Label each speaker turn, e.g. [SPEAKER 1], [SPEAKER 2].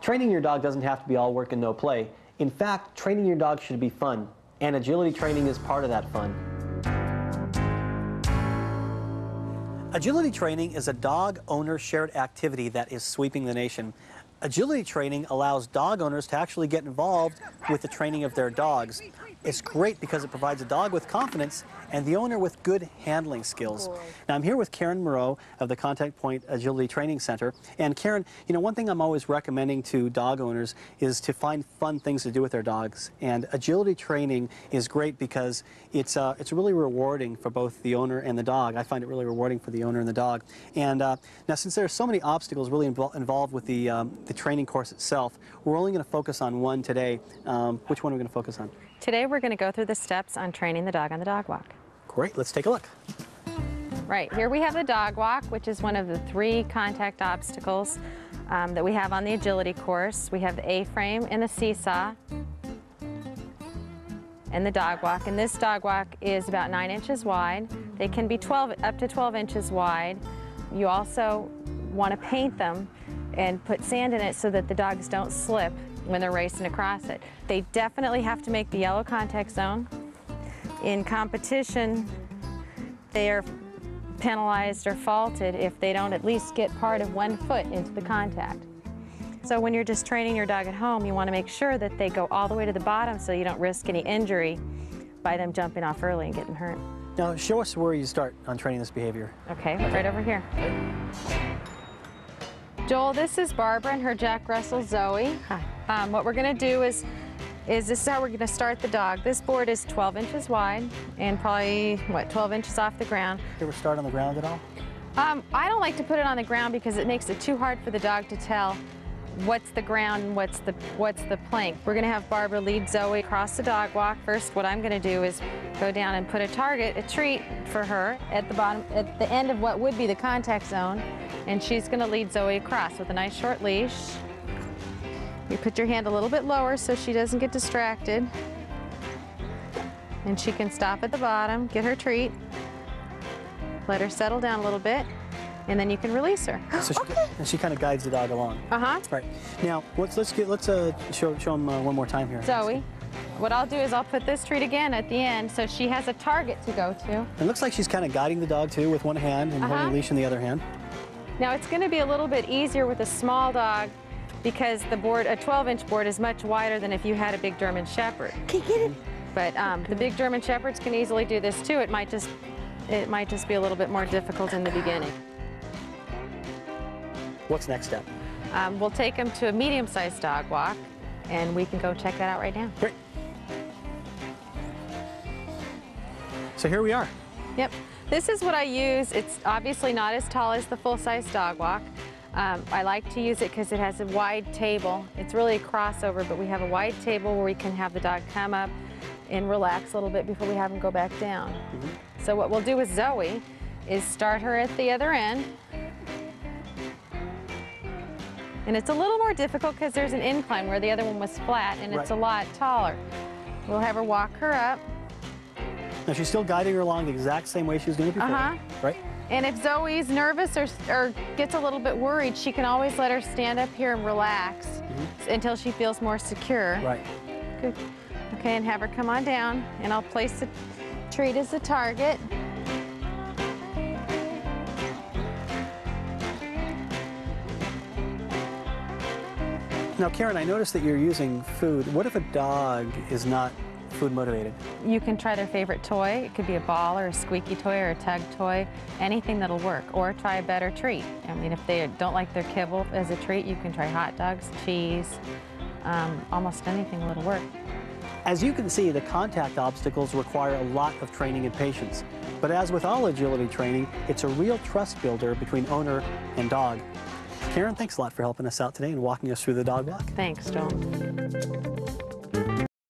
[SPEAKER 1] Training your dog doesn't have to be all work and no play. In fact, training your dog should be fun, and agility training is part of that fun. Agility training is a dog owner shared activity that is sweeping the nation. Agility training allows dog owners to actually get involved with the training of their dogs. It's great because it provides a dog with confidence and the owner with good handling skills. Now, I'm here with Karen Moureaux of the Contact Point Agility Training Center. And Karen, you know, one thing I'm always recommending to dog owners is to find fun things to do with their dogs. And agility training is great because it's really rewarding for both the owner and the dog. I find it really rewarding for the owner and the dog. And now, since there are so many obstacles really involved with the training course itself, we're only going to focus on one today. Which one are we going to focus on?
[SPEAKER 2] Today we're going to go through the steps on training the dog on the dog walk.
[SPEAKER 1] Great, let's take a look.
[SPEAKER 2] Right, here we have the dog walk, which is one of the 3 contact obstacles that we have on the agility course. We have the A-frame and the seesaw and the dog walk. And this dog walk is about 9 inches wide. They can be up to 12 inches wide. You also want to paint them and put sand in it so that the dogs don't slip when they're racing across it. They definitely have to make the yellow contact zone. In competition, they are penalized or faulted if they don't at least get part of 1 foot into the contact. So when you're just training your dog at home, you want to make sure that they go all the way to the bottom so you don't risk any injury by them jumping off early and getting hurt.
[SPEAKER 1] Now, show us where you start on training this behavior.
[SPEAKER 2] Okay, right over here. Joel, this is Barbara and her Jack Russell Zoe.
[SPEAKER 1] Hi.
[SPEAKER 2] What we're going to do is this is how we're going to start the dog. This board is 12 inches wide and probably, 12 inches off the ground.
[SPEAKER 1] You ever start on the ground at all?
[SPEAKER 2] I don't like to put it on the ground because it makes it too hard for the dog to tell what's the ground and what's the plank. We're going to have Barbara lead Zoe across the dog walk. First, what I'm going to do is go down and put a treat for her at the bottom, at the end of what would be the contact zone, and she's going to lead Zoe across with a nice short leash. You put your hand a little bit lower so she doesn't get distracted, and she can stop at the bottom, get her treat, let her settle down a little bit, and then you can release her.
[SPEAKER 1] So she kind of guides the dog along.
[SPEAKER 2] Uh-huh.
[SPEAKER 1] Right. Now, let's show them one more time here.
[SPEAKER 2] Zoe, what I'll do is I'll put this treat again at the end so she has a target to go to.
[SPEAKER 1] It looks like she's kind of guiding the dog too with one hand and holding the leash in the other hand.
[SPEAKER 2] Now it's going to be a little bit easier with a small dog because the board, a 12-inch board, is much wider than if you had a big German Shepherd.
[SPEAKER 3] Can you get it?
[SPEAKER 2] But the big German Shepherds can easily do this too. It might just be a little bit more difficult in the beginning.
[SPEAKER 1] What's next step?
[SPEAKER 2] We'll take them to a medium-sized dog walk, and we can go check that out right now.
[SPEAKER 1] Great. So here we are.
[SPEAKER 2] Yep. This is what I use. It's obviously not as tall as the full-size dog walk. I like to use it because it has a wide table. It's really a crossover, but we have a wide table where we can have the dog come up and relax a little bit before we have him go back down. So what we'll do with Zoe is start her at the other end. And it's a little more difficult because there's an incline where the other one was flat, and it's a lot taller. We'll have her walk her up.
[SPEAKER 1] Now she's still guiding her along the exact same way she was doing it before, right?
[SPEAKER 2] And if Zoe's nervous or gets a little bit worried, she can always let her stand up here and relax until she feels more secure.
[SPEAKER 1] Right.
[SPEAKER 2] Good. Okay, and have her come on down, and I'll place the treat as the target.
[SPEAKER 1] Now, Karen, I noticed that you're using food. What if a dog is not food motivated?
[SPEAKER 2] You can try their favorite toy. It could be a ball or a squeaky toy or a tug toy, anything that'll work, or try a better treat. I mean, if they don't like their kibble as a treat, you can try hot dogs, cheese, almost anything that'll work.
[SPEAKER 1] As you can see, the contact obstacles require a lot of training and patience. But as with all agility training, it's a real trust builder between owner and dog. Karen, thanks a lot for helping us out today and walking us through the dog walk.
[SPEAKER 2] Thanks, Joel.